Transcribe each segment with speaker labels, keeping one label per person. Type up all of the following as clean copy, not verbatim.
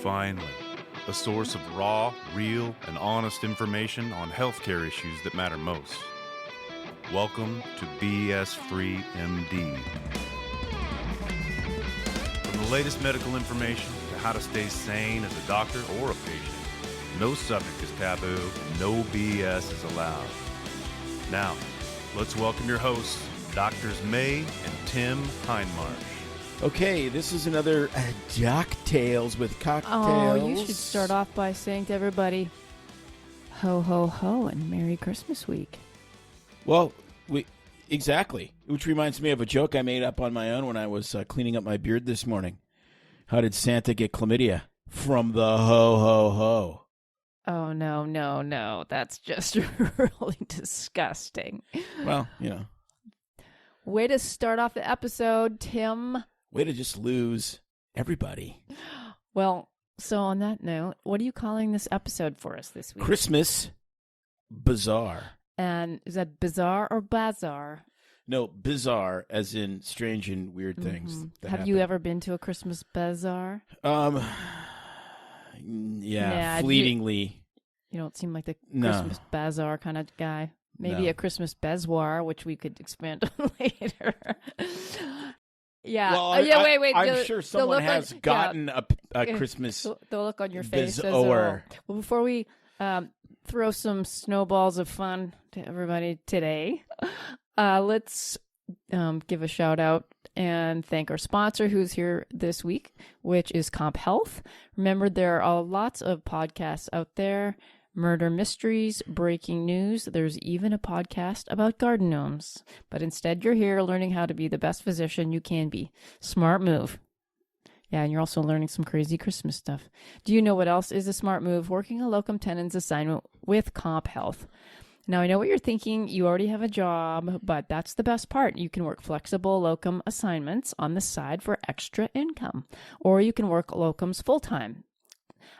Speaker 1: finally, a source of raw, real, and honest information on healthcare issues that matter most. Welcome to BS Free MD. From the latest medical information to how to stay sane as a doctor or a patient, no subject is taboo, no BS is allowed. Now, let's welcome your hosts, Doctors May and Tim Hindmarsh.
Speaker 2: Okay, this is another Doctales with cocktails.
Speaker 3: Oh, you should start off by saying to everybody, ho, ho, ho, and Merry Christmas week.
Speaker 2: Well, exactly. Which reminds me of a joke I made up on my own when I was cleaning up my beard this morning. How did Santa get chlamydia? From the ho, ho, ho.
Speaker 3: Oh, no. That's just really disgusting.
Speaker 2: Well, you know.
Speaker 3: Way to start off the episode, Tim.
Speaker 2: Way to just lose everybody.
Speaker 3: Well, so on that note, what are you calling this episode for us this week?
Speaker 2: Christmas Bazaar.
Speaker 3: And is that bizarre or bazaar?
Speaker 2: No, bizarre, as in strange and weird things.
Speaker 3: Mm-hmm.
Speaker 2: That
Speaker 3: Have
Speaker 2: happen.
Speaker 3: you ever been to a Christmas bazaar?
Speaker 2: Yeah, fleetingly.
Speaker 3: You don't seem like the
Speaker 2: No.
Speaker 3: Christmas bazaar kind of guy. Maybe
Speaker 2: No.
Speaker 3: a Christmas bezoar, which we could expand on later. Yeah.
Speaker 2: Well,
Speaker 3: Wait.
Speaker 2: I'm sure someone has gotten a Christmas
Speaker 3: the look on your face. Says,
Speaker 2: Bazaar.
Speaker 3: well, before we throw some snowballs of fun to everybody today, let's give a shout out and thank our sponsor who's here this week, which is Comp Health. Remember, there are lots of podcasts out there. Murder mysteries, breaking news. There's even a podcast about garden gnomes. But instead, you're here learning how to be the best physician you can be. Smart move. Yeah, and you're also learning some crazy Christmas stuff. Do you know what else is a smart move? Working a locum tenens assignment with Comp Health. Now, I know what you're thinking. You already have a job, but that's the best part. You can work flexible locum assignments on the side for extra income, or you can work locums full-time.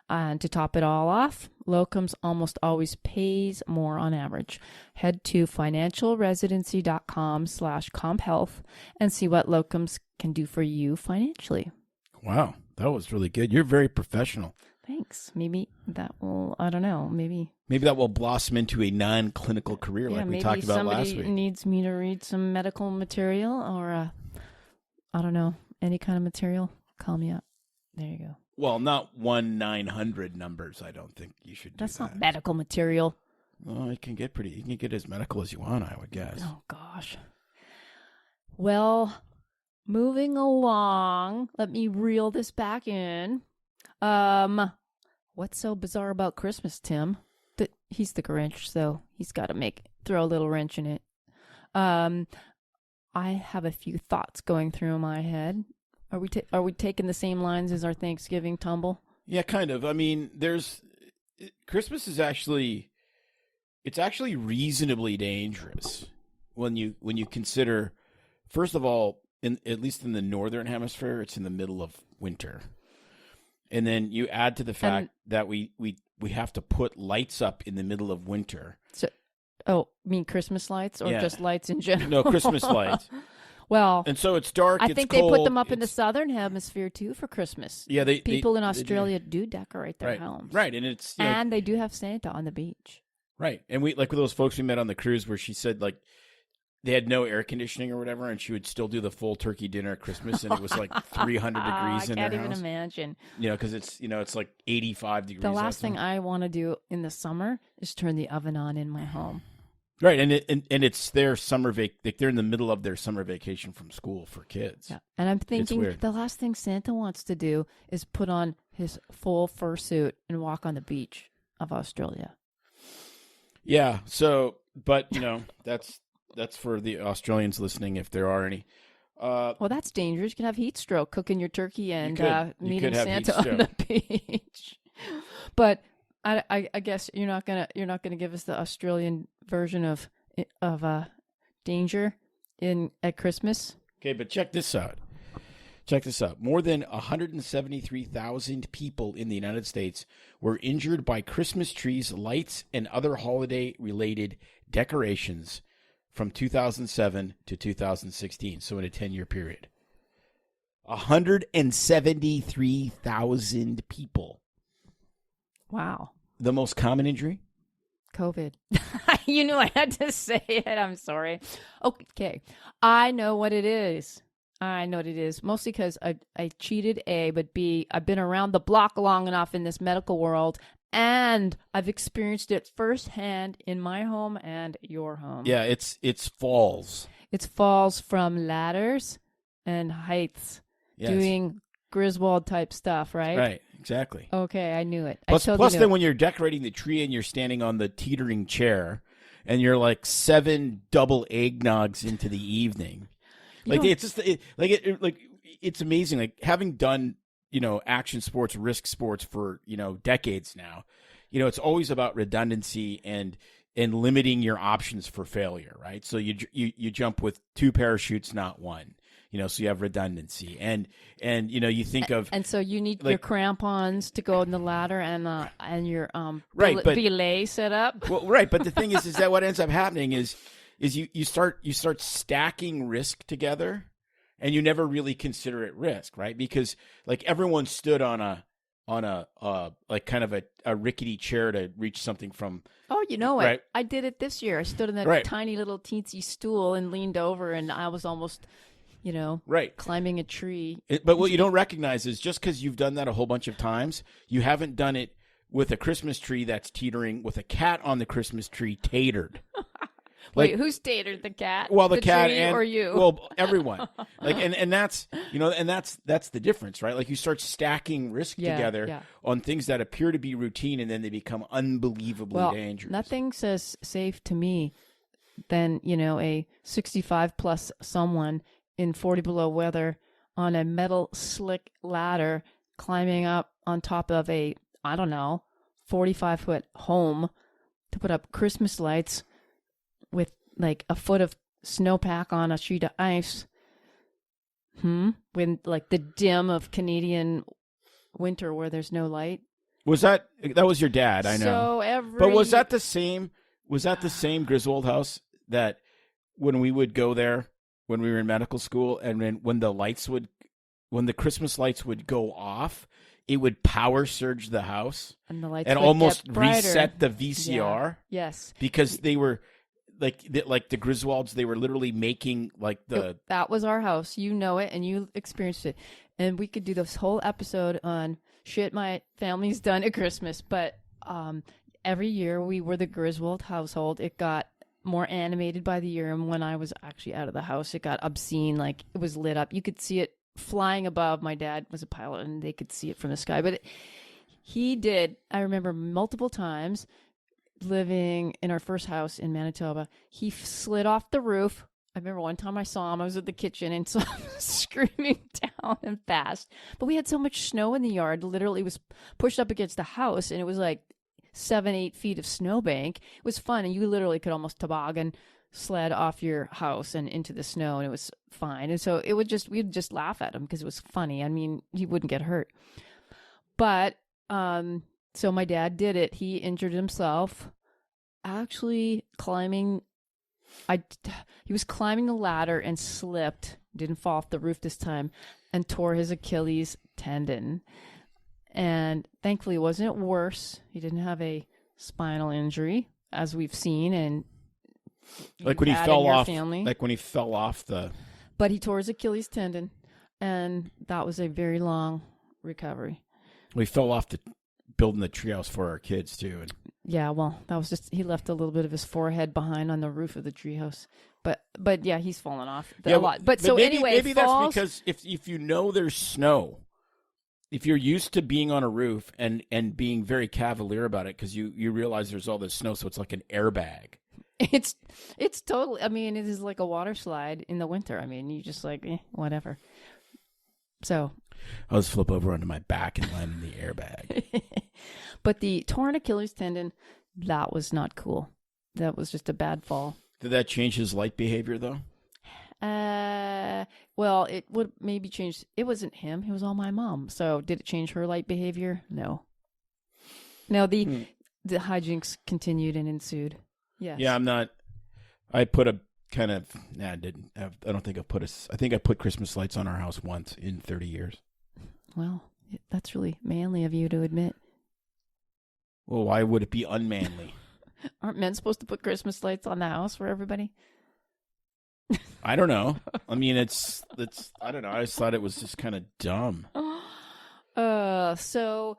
Speaker 3: And to top it all off, locums almost always pays more on average. Head to financialresidency.com/comphealth and see what locums can do for you financially.
Speaker 2: Wow, that was really good. You're very professional.
Speaker 3: Thanks. Maybe that will, I don't know, maybe
Speaker 2: that will blossom into a non-clinical career like we talked about last week.
Speaker 3: Maybe somebody needs me to read some medical material or, I don't know, any kind of material. Call me up. There you go.
Speaker 2: Well, not 1-900 numbers. I don't think you should do
Speaker 3: That's
Speaker 2: that.
Speaker 3: not medical material.
Speaker 2: Well, you can get as medical as you want, I would guess.
Speaker 3: Oh, gosh. Well, moving along, let me reel this back in. What's so bizarre about Christmas, Tim? He's the Grinch, so he's got to throw a little wrench in it. I have a few thoughts going through my head. Are we taking the same lines as our Thanksgiving tumble?
Speaker 2: Yeah, kind of. I mean, Christmas is actually reasonably dangerous when you consider, first of all, at least in the northern hemisphere, it's in the middle of winter, and then you add to the fact that we have to put lights up in the middle of winter.
Speaker 3: So, you mean Christmas lights or just lights in general?
Speaker 2: No, Christmas lights.
Speaker 3: Well,
Speaker 2: and so it's dark.
Speaker 3: I think
Speaker 2: cold,
Speaker 3: they put them up in the southern hemisphere too for Christmas.
Speaker 2: Yeah,
Speaker 3: people in Australia do decorate their homes,
Speaker 2: right? And it's
Speaker 3: and they do have Santa on the beach,
Speaker 2: right? And we like with those folks we met on the cruise where she said like they had no air conditioning or whatever, and she would still do the full turkey dinner at Christmas, and it was like 300 degrees in their house.
Speaker 3: I can't even imagine.
Speaker 2: You know, because it's like 85 degrees.
Speaker 3: The last thing I want to do in the summer is turn the oven on in my home.
Speaker 2: Right, and it's their summer they're in the middle of their summer vacation from school for kids.
Speaker 3: Yeah, and I'm thinking the last thing Santa wants to do is put on his full fursuit and walk on the beach of Australia.
Speaker 2: Yeah. So, but that's for the Australians listening, if there are any.
Speaker 3: Well, that's dangerous. You could have heat stroke cooking your turkey and meeting Santa on the beach. But I guess you're not gonna give us the Australian version of danger at Christmas.
Speaker 2: Okay, but check this out. More than 173,000 people in the United States were injured by Christmas trees, lights, and other holiday-related decorations from 2007 to 2016, so in a 10-year period. 173,000 people.
Speaker 3: Wow.
Speaker 2: The most common injury?
Speaker 3: COVID. You knew I had to say it. I'm sorry. Okay. I know what it is. Mostly because I cheated, A, but B, I've been around the block long enough in this medical world, and I've experienced it firsthand in my home and your home.
Speaker 2: Yeah, it's falls.
Speaker 3: It's falls from ladders and heights, doing Griswold type stuff, right?
Speaker 2: Right, exactly.
Speaker 3: Okay, I knew it.
Speaker 2: Plus then when you're decorating the tree and you're standing on the teetering chair and you're like 7 double eggnogs into the evening. It's amazing. Like having done, action sports, risk sports for, decades now, it's always about redundancy and limiting your options for failure, right? So you jump with 2 parachutes, not 1. So you have redundancy, and you think of,
Speaker 3: and so you need your crampons to go in the ladder and your belay set up.
Speaker 2: Well, right, but the thing is that what ends up happening is you start stacking risk together, and you never really consider it risk, right? Because like everyone stood on a like kind of a rickety chair to reach something from.
Speaker 3: Oh, you know
Speaker 2: right?
Speaker 3: I did it this year. I stood on that tiny little teensy stool and leaned over, and I was almost. Climbing a tree.
Speaker 2: But what you don't recognize is just because you've done that a whole bunch of times, you haven't done it with a Christmas tree that's teetering, with a cat on the Christmas tree tatered.
Speaker 3: Wait, who's tatered? The cat?
Speaker 2: Well, the cat
Speaker 3: tree
Speaker 2: and
Speaker 3: or you?
Speaker 2: Well, everyone. And that's that's the difference, right? Like you start stacking risk together on things that appear to be routine, and then they become unbelievably dangerous.
Speaker 3: Nothing says safe to me than a 65 plus someone in 40 below weather on a metal slick ladder climbing up on top of a, 45-foot home to put up Christmas lights with like a foot of snowpack on a sheet of ice. When like the dim of Canadian winter where there's no light.
Speaker 2: That was your dad, I know. But was that the same Griswold house that when we would go there when we were in medical school, and then when the Christmas lights would go off, it would power surge the house
Speaker 3: and the lights
Speaker 2: and
Speaker 3: would
Speaker 2: almost
Speaker 3: get brighter.
Speaker 2: Reset the VCR.
Speaker 3: Yeah. Yes,
Speaker 2: because they were like the Griswolds. They were literally making
Speaker 3: that was our house. You know it, and you experienced it. And we could do this whole episode on shit my family's done at Christmas. But every year we were the Griswold household. It got more animated by the year, and when I was actually out of the house, it got obscene. Like it was lit up. You could see it flying above. My dad was a pilot, and they could see it from the sky. But he did. I remember multiple times living in our first house in Manitoba. He slid off the roof. I remember one time I saw him. I was at the kitchen and saw him screaming down and fast. But we had so much snow in the yard. Literally, it was pushed up against the house, and it was like 7-8 feet of snowbank. It was fun, and you literally could almost toboggan sled off your house and into the snow, and it was fine. And so we'd just laugh at him because it was funny. I mean, he wouldn't get hurt. But so my dad did it. He injured himself actually climbing. He was climbing the ladder and slipped. Didn't fall off the roof this time, and tore his Achilles tendon. And thankfully, it wasn't worse. He didn't have a spinal injury, as we've seen, and
Speaker 2: like when he fell off. Like when he fell off the.
Speaker 3: But he tore his Achilles tendon, and that was a very long recovery.
Speaker 2: We fell off building the treehouse for our kids too. And
Speaker 3: yeah, well, that was just he left a little bit of his forehead behind on the roof of the treehouse. But yeah, he's fallen off a lot. But so
Speaker 2: maybe,
Speaker 3: anyway,
Speaker 2: maybe that's because if you know there's snow. If you're used to being on a roof and being very cavalier about it because you realize there's all this snow, so it's like an airbag.
Speaker 3: It's totally. I mean, it is like a water slide in the winter. I mean, you just like whatever. So
Speaker 2: I'll just flip over onto my back and land in the airbag.
Speaker 3: But the torn Achilles tendon, that was not cool. That was just a bad fall.
Speaker 2: Did that change his light behavior though?
Speaker 3: Well, it would maybe change. It wasn't him. It was all my mom. So did it change her light behavior? No. No, the hijinks continued and ensued. Yes.
Speaker 2: Yeah, I'm not. I put a kind of, I didn't have, I don't think I think I put Christmas lights on our house once in 30 years.
Speaker 3: Well, that's really manly of you to admit.
Speaker 2: Well, why would it be unmanly?
Speaker 3: Aren't men supposed to put Christmas lights on the house for everybody?
Speaker 2: I don't know. I mean, it's, I don't know. I just thought it was just kind of dumb.
Speaker 3: So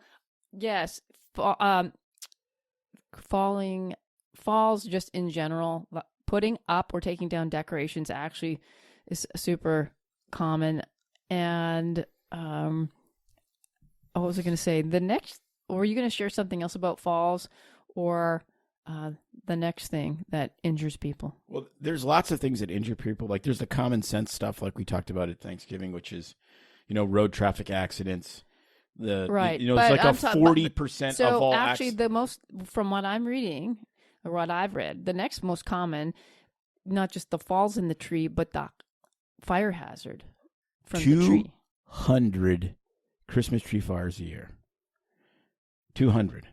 Speaker 3: yes, falls just in general, putting up or taking down decorations actually is super common. And what was I going to say? Were you going to share something else about falls, or the next thing that injures people?
Speaker 2: Well, there's lots of things that injure people. Like there's the common sense stuff, like we talked about at Thanksgiving, which is, road traffic accidents.
Speaker 3: Right.
Speaker 2: It's like a 40% of all
Speaker 3: actually, the most, from what I'm reading or what I've read, the next most common, not just the falls in the tree, but the fire hazard from the tree.
Speaker 2: 200 Christmas tree fires a year. 200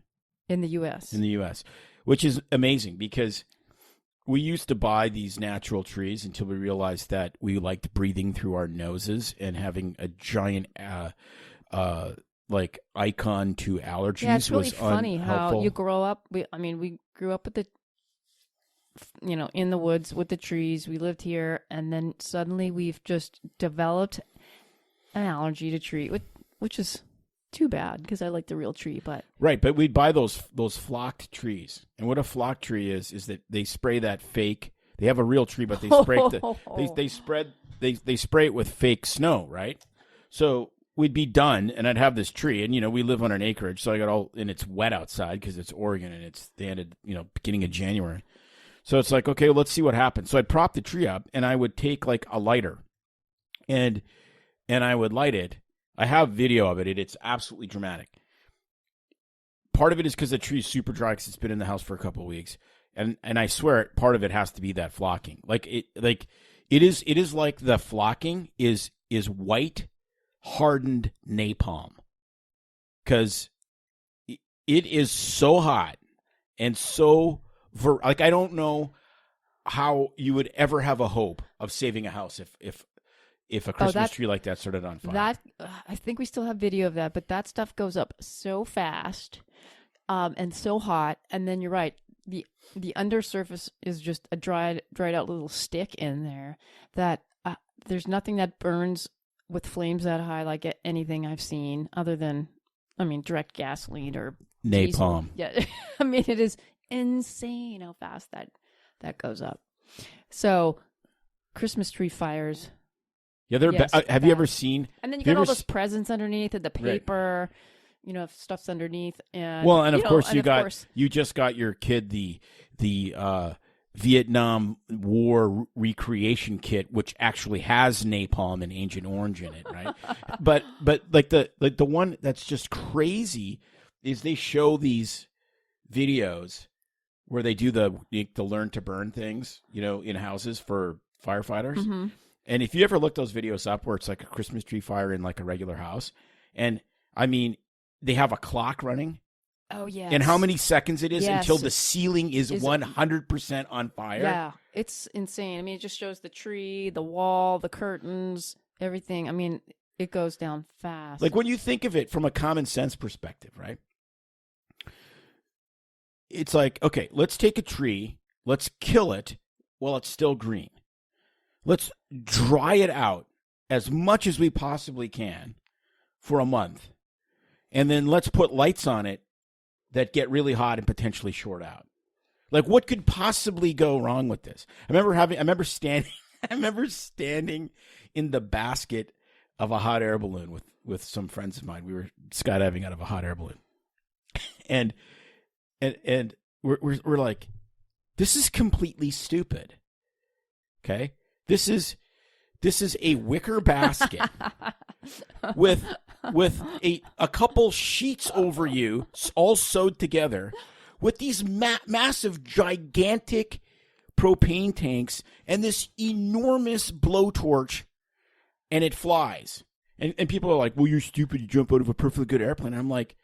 Speaker 3: in the U.S.
Speaker 2: Which is amazing because we used to buy these natural trees until we realized that we liked breathing through our noses and having a giant like icon to allergies.
Speaker 3: Yeah, it's really
Speaker 2: was
Speaker 3: funny
Speaker 2: unhelpful.
Speaker 3: how you grow up. We grew up with in the woods with the trees. We lived here, and then suddenly we've just developed an allergy to tree, which is too bad because I like the real tree. But
Speaker 2: right, but we'd buy those flocked trees, and what a flocked tree is that they spray that fake. They have a real tree, but they spray they spray it with fake snow, right? So we'd be done, and I'd have this tree, and we live on an acreage, so I got and it's wet outside because it's Oregon, and it's the end of beginning of January. So it's like, okay, let's see what happens. So I'd prop the tree up, and I would take like a lighter, and I would light it. I have video of it. It's absolutely dramatic. Part of it is because the tree is super dry because it's been in the house for a couple of weeks, and I swear part of it has to be that flocking. It is like the flocking is white hardened napalm, because it is so hot and so I don't know how you would ever have a hope of saving a house if a Christmas tree like that started on fire.
Speaker 3: I think we still have video of that, but that stuff goes up so fast and so hot, and then you're right, the undersurface is just a dried out little stick in there that there's nothing that burns with flames that high like anything I've seen, other than, direct gasoline or
Speaker 2: napalm.
Speaker 3: Diesel. Yeah, it is insane how fast that goes up. So, Christmas tree fires.
Speaker 2: Yeah, they're
Speaker 3: yes,
Speaker 2: have you ever seen?
Speaker 3: And then you got all those presents underneath, and the paper, right. Stuff's underneath, and
Speaker 2: and of course you just got your kid the Vietnam War recreation kit, which actually has napalm and Agent Orange in it, right? but like the one that's just crazy is they show these videos where they do the learn to burn things, in houses for firefighters.
Speaker 3: Mm-hmm.
Speaker 2: And if you ever look those videos up where it's like a Christmas tree fire in like a regular house, and they have a clock running.
Speaker 3: Oh, yeah.
Speaker 2: And how many seconds it is until the ceiling is 100% on fire?
Speaker 3: Yeah, it's insane. It just shows the tree, the wall, the curtains, everything. It goes down fast.
Speaker 2: Like when you think of it from a common sense perspective, right? It's like, okay, let's take a tree, let's kill it while it's still green. Let's dry it out as much as we possibly can for a month. And then let's put lights on it that get really hot and potentially short out. Like, what could possibly go wrong with this? I remember standing in the basket of a hot air balloon with some friends of mine. We were skydiving out of a hot air balloon. And we're like, this is completely stupid. Okay? This is a wicker basket with a couple sheets over you, all sewed together, with these massive, gigantic propane tanks and this enormous blowtorch, and it flies. And people are like, well, you're stupid. You jump out of a perfectly good airplane. And I'm like,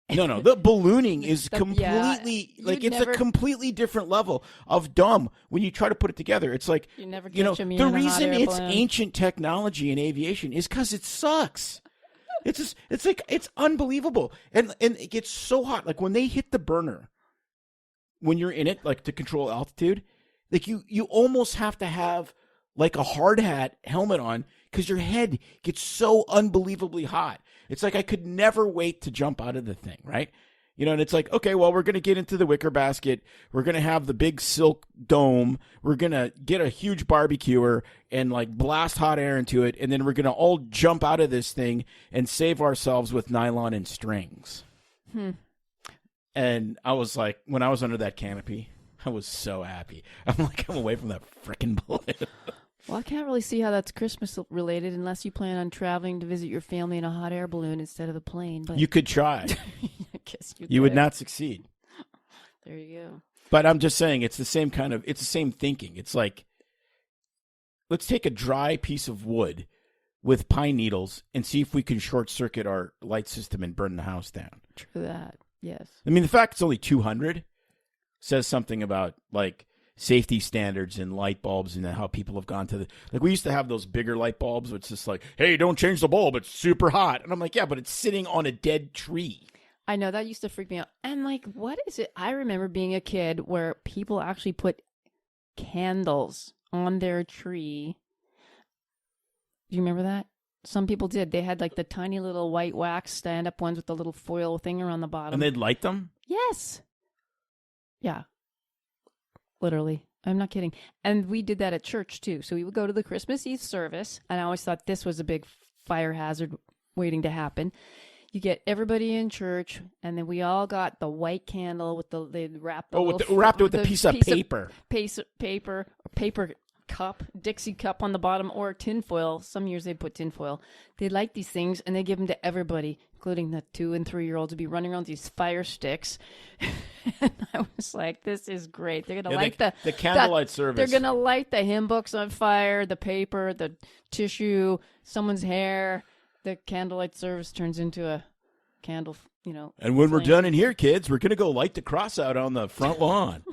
Speaker 2: No. The ballooning is completely
Speaker 3: you'd
Speaker 2: it's
Speaker 3: never-
Speaker 2: a completely different level of dumb when you try to put it together. It's like
Speaker 3: You never
Speaker 2: you know
Speaker 3: catch 'em, you're
Speaker 2: the
Speaker 3: in a hot
Speaker 2: reason
Speaker 3: air
Speaker 2: it's
Speaker 3: balloon.
Speaker 2: ancient technology in aviation is because it sucks. It's like it's unbelievable, and it gets so hot. Like when they hit the burner, when you're in it, like to control altitude, like you almost have to have like a hard hat helmet on because your head gets so unbelievably hot. It's like I could never wait to jump out of the thing, right? You know, and it's like, okay, well, we're going to get into the wicker basket. We're going to have the big silk dome. We're going to get a huge barbecuer and like blast hot air into it. And then we're going to all jump out of this thing and save ourselves with nylon and strings. And I was like, when I was under that canopy, I was so happy. I'm like, I'm away from that freaking balloon.
Speaker 3: Well, I can't really see how that's Christmas related unless you plan on traveling to visit your family in a hot air balloon instead of the plane. But
Speaker 2: You could try.
Speaker 3: I guess
Speaker 2: You would
Speaker 3: could.
Speaker 2: not succeed.
Speaker 3: There you go.
Speaker 2: But I'm just saying, it's the same it's the same thinking. It's like, let's take a dry piece of wood with pine needles and see if we can short circuit our light system and burn the house down.
Speaker 3: True that. Yes.
Speaker 2: I mean, the fact it's only 200 says something about like safety standards and light bulbs and how people have gone to like we used to have those bigger light bulbs where it's just like, hey, don't change the bulb, it's super hot. And I'm like, yeah, but it's sitting on a dead tree.
Speaker 3: I know that used to freak me out. And like, what is it? I remember being a kid where people actually put candles on their tree. Do you remember that? Some people did. They had like the tiny little white wax stand-up ones with the little foil thing around the bottom.
Speaker 2: And they'd light them?
Speaker 3: Yes. Yeah. Literally. I'm not kidding. And we did that at church too. So we would go to the Christmas Eve service, and I always thought this was a big fire hazard waiting to happen. You get everybody in church, and then we all got the white candle with they'd wrap the
Speaker 2: wrapped it with a piece of paper.
Speaker 3: Paper cup, Dixie cup on the bottom, or tinfoil. Some years they put tinfoil. They light these things and they give them to everybody, including the 2 and 3 year olds, to be running around with these fire sticks. And I was like, "This is great! They're gonna light
Speaker 2: the candlelight service.
Speaker 3: They're gonna light the hymn books on fire, the paper, the tissue, someone's hair. The candlelight service turns into a candle, you know."
Speaker 2: And when we're
Speaker 3: flame.
Speaker 2: done in here, kids, we're gonna go light the cross out on the front lawn.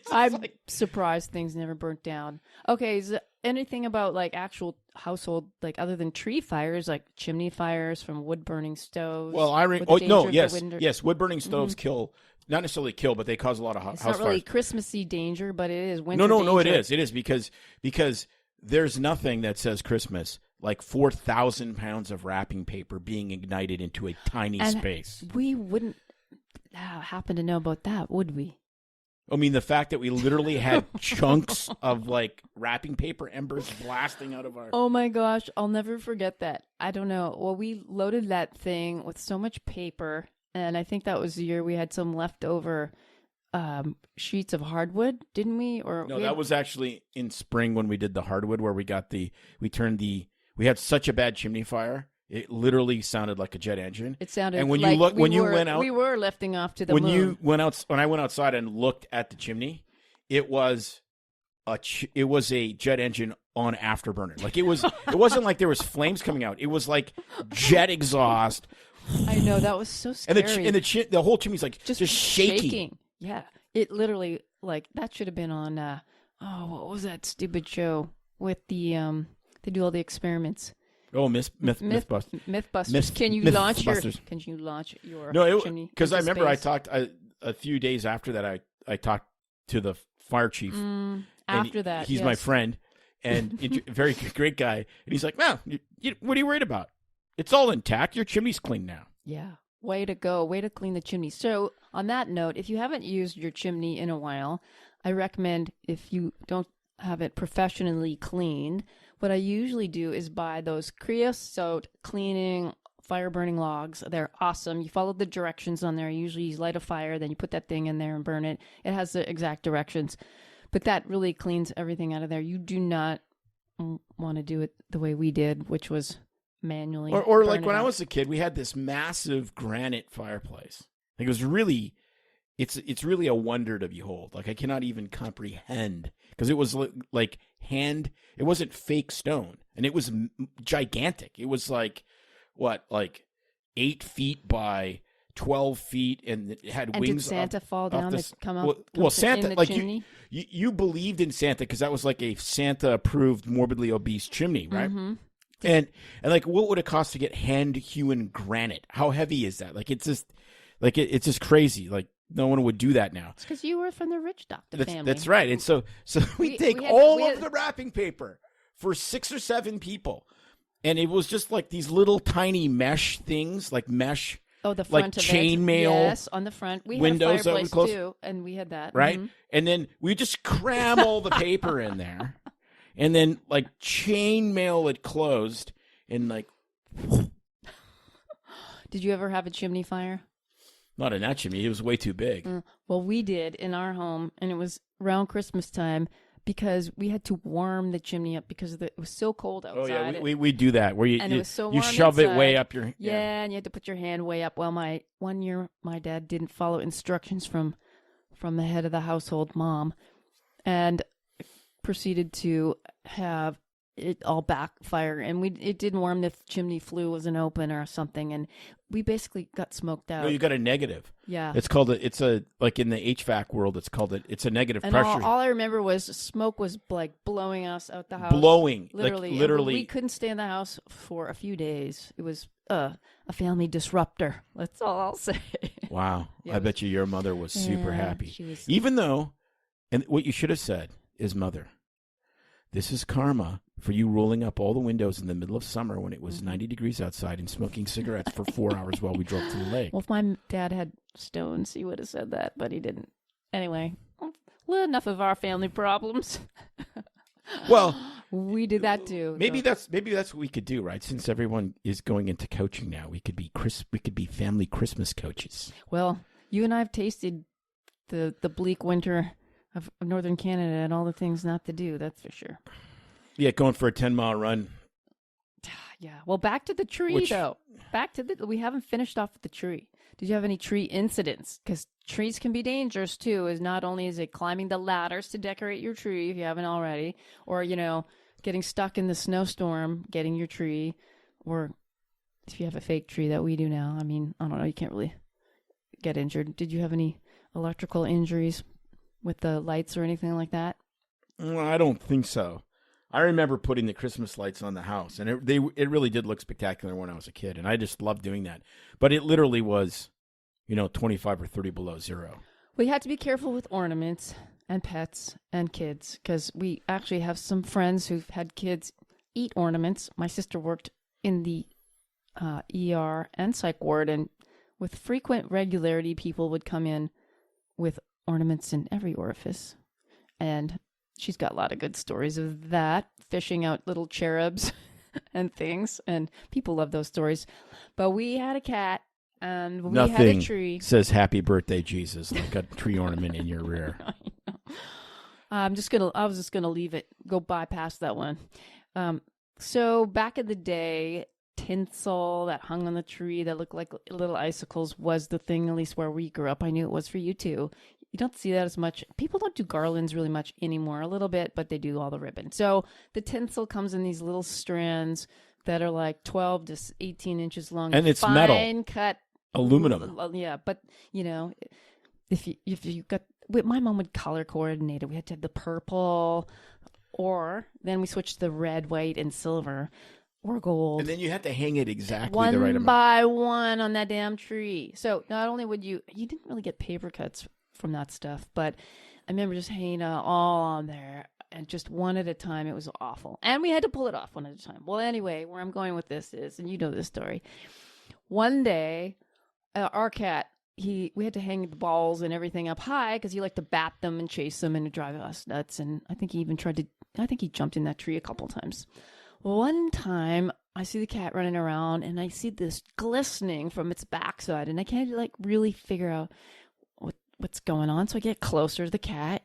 Speaker 3: I'm surprised things never burnt down. Okay, is there anything about like actual household, like other than tree fires, like chimney fires from wood burning stoves?
Speaker 2: Well, yes, wood burning stoves kill, not necessarily kill, but they cause a lot of house fires.
Speaker 3: It's not really Christmassy danger, but it is winter
Speaker 2: No,
Speaker 3: danger.
Speaker 2: it is because there's nothing that says Christmas like 4,000 pounds of wrapping paper being ignited into a tiny space.
Speaker 3: We wouldn't happen to know about that, would we?
Speaker 2: I mean, the fact that we literally had chunks of like wrapping paper embers blasting out of our.
Speaker 3: Oh my gosh, I'll never forget that. I don't know. Well, we loaded that thing with so much paper, and I think that was the year we had some leftover sheets of hardwood, didn't we? Or
Speaker 2: no, that was actually in spring when we did the hardwood, where we had such a bad chimney fire. It literally sounded like a jet engine.
Speaker 3: It sounded
Speaker 2: and when
Speaker 3: like
Speaker 2: you look, when you went out,
Speaker 3: we were lifting off to the
Speaker 2: when
Speaker 3: moon.
Speaker 2: you went out, when I went outside and looked at the chimney, it was a jet engine on afterburner. Like it wasn't like there was flames coming out. It was like jet exhaust.
Speaker 3: I know, that was so scary.
Speaker 2: And the whole chimney's like just shaking.
Speaker 3: Yeah, it literally, like, that should have been on. What was that stupid show with the they do all the experiments.
Speaker 2: Oh, Mythbusters.
Speaker 3: Mythbusters. Can you launch your
Speaker 2: No,
Speaker 3: chimney?
Speaker 2: Because I remember
Speaker 3: space?
Speaker 2: I talked a few days after that. I talked to the fire chief.
Speaker 3: After that,
Speaker 2: he's my friend and very great guy. And he's like, "No, what are you worried about? It's all intact. Your chimney's clean now."
Speaker 3: Yeah, way to go. Way to clean the chimney. So on that note, if you haven't used your chimney in a while, I recommend, if you don't have it professionally cleaned, what I usually do is buy those creosote cleaning fire burning logs. They're awesome. You follow the directions on there. Usually you light a fire, then you put that thing in there and burn it. It has the exact directions. But that really cleans everything out of there. You do not want to do it the way we did, which was manually.
Speaker 2: Or like when I was a kid, we had this massive granite fireplace. Like it was really, it's really a wonder to behold. Like I cannot even comprehend, because it was like it wasn't fake stone, and it was gigantic. It was like, what, like 8 feet by 12 feet, and it had
Speaker 3: And
Speaker 2: wings.
Speaker 3: did Santa fall down to come
Speaker 2: well,
Speaker 3: up?
Speaker 2: well, Santa,
Speaker 3: in the
Speaker 2: like
Speaker 3: chimney?
Speaker 2: you believed in Santa because that was like a Santa-approved morbidly obese chimney, right?
Speaker 3: Mm-hmm.
Speaker 2: And like, what would it cost to get hand-hewn granite? How heavy is that? Like, it's just like it's just crazy. Like, no one would do that now.
Speaker 3: It's because you were from the rich doctor family.
Speaker 2: That's right. And so we take the wrapping paper for 6 or 7 people, and it was just like these little tiny mesh things, like mesh.
Speaker 3: Oh, the
Speaker 2: like
Speaker 3: front of
Speaker 2: chainmail.
Speaker 3: Yes, on the front. We
Speaker 2: windows
Speaker 3: had a
Speaker 2: that would
Speaker 3: fireplace
Speaker 2: close.
Speaker 3: too, and we had that.
Speaker 2: Right?
Speaker 3: Mhm.
Speaker 2: And then we just cram all the paper in there, and then like chainmail it closed, and like
Speaker 3: Did you ever have a chimney fire?
Speaker 2: not in that chimney. It was way too big.
Speaker 3: Well, we did in our home, and it was around Christmas time because we had to warm the chimney up because it was so cold outside.
Speaker 2: Oh yeah, we do that where you
Speaker 3: And it was so
Speaker 2: you
Speaker 3: warm
Speaker 2: shove it way
Speaker 3: inside.
Speaker 2: up your
Speaker 3: Yeah, and you had to put your hand way up. Well, one year my dad didn't follow instructions from the head of the household, mom, and proceeded to have it all backfire, and it didn't warm. The chimney flue wasn't open or something, and we basically got smoked out.
Speaker 2: No, you got a negative.
Speaker 3: Yeah,
Speaker 2: It's called it's a like in the HVAC world, it's a negative
Speaker 3: and
Speaker 2: pressure.
Speaker 3: all I remember was smoke was like blowing us out the house.
Speaker 2: Blowing,
Speaker 3: literally,
Speaker 2: like, literally.
Speaker 3: And we couldn't stay in the house for a few days. It was a family disruptor. That's all I'll say.
Speaker 2: Wow,
Speaker 3: Yeah,
Speaker 2: I
Speaker 3: it was-
Speaker 2: bet you your mother was super
Speaker 3: Yeah,
Speaker 2: happy.
Speaker 3: she was-
Speaker 2: Even though, and what you should have said is, "Mother, this is karma for you rolling up all the windows in the middle of summer when it was 90 degrees outside and smoking cigarettes for 4 hours while we drove to the lake."
Speaker 3: Well, if my dad had stones, he would have said that, but he didn't. Anyway, well, enough of our family problems.
Speaker 2: Well,
Speaker 3: We did that too.
Speaker 2: maybe
Speaker 3: so.
Speaker 2: that's what we could do, right? Since everyone is going into coaching now, we could be family Christmas coaches.
Speaker 3: Well, you and I have tasted the bleak winter of northern Canada and all the things not to do. That's for sure.
Speaker 2: Yeah, going for a 10-mile run.
Speaker 3: Yeah. Well, back to the tree though. We haven't finished off with the tree. Did you have any tree incidents? Because trees can be dangerous too. Is not only is it climbing the ladders to decorate your tree if you haven't already, or getting stuck in the snowstorm, getting your tree, or if you have a fake tree that we do now. I mean, I don't know. You can't really get injured. Did you have any electrical injuries with the lights or anything like that?
Speaker 2: Well, I don't think so. I remember putting the Christmas lights on the house, and it really did look spectacular when I was a kid, and I just loved doing that. But it literally was, 25 or 30 below zero.
Speaker 3: We had to be careful with ornaments and pets and kids because we actually have some friends who've had kids eat ornaments. My sister worked in the ER and psych ward, and with frequent regularity, people would come in with ornaments in every orifice. And she's got a lot of good stories of that, fishing out little cherubs and things, and people love those stories. But we had a cat, and we had a tree.
Speaker 2: Says "Happy Birthday, Jesus" like a tree ornament in your rear.
Speaker 3: I was just gonna leave it, go bypass that one. So back in the day, tinsel that hung on the tree that looked like little icicles was the thing, at least where we grew up. I knew it was for you too. You don't see that as much. People don't do garlands really much anymore, a little bit, but they do all the ribbon. So the tinsel comes in these little strands that are like 12 to 18 inches long.
Speaker 2: And it's
Speaker 3: fine
Speaker 2: metal.
Speaker 3: Cut.
Speaker 2: Aluminum.
Speaker 3: Yeah, but, if you got... My mom would color coordinate it. We had to have the purple, or then we switched to the red, white, and silver, or gold.
Speaker 2: And then you had to hang it exactly
Speaker 3: one
Speaker 2: the right amount.
Speaker 3: by one on that damn tree. So not only would you didn't really get paper cuts from that stuff, but I remember just hanging it all on there, and just one at a time. It was awful, and we had to pull it off one at a time. Well, anyway, where I'm going with this is, and you know this story. One day, our cat, we had to hang the balls and everything up high because he liked to bat them and chase them and drive us nuts. And I think he even he jumped in that tree a couple times. One time I see the cat running around and I see this glistening from its backside, and I can't really figure out what's going on. So I get closer to the cat